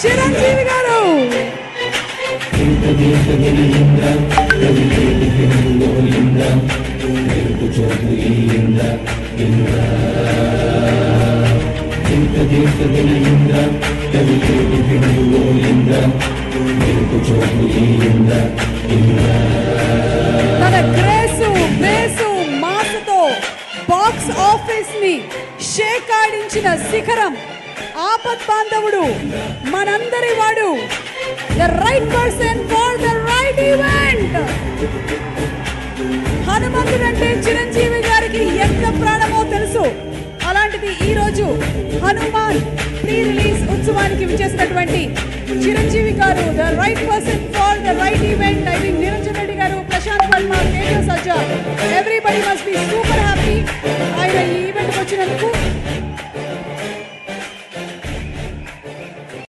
చిరంజీవి గారు తన grace మాసుతో box office ని షేక్ ఆడించిన శిఖరం ఆపత్ బాంధవుడు మనందరి వాడు the right person for the right event. హనుమంతుడు అంటే చిరంజీవి గారికి ఎంత ప్రాణమో తెలుసు. అలాంటిది ఈ రోజు హనుమాన్ ప్రీ రిలీజ్ ఉత్సవానికి విచ్చేసినటువంటి Chiranjeevi garu the right person for the right event. I think Niranjan Reddy garu, Prashanth Varma, కేజీ Sajja, everybody must be super happy ఆయన ఈ ఈవెంట్కి వచ్చినందుకు.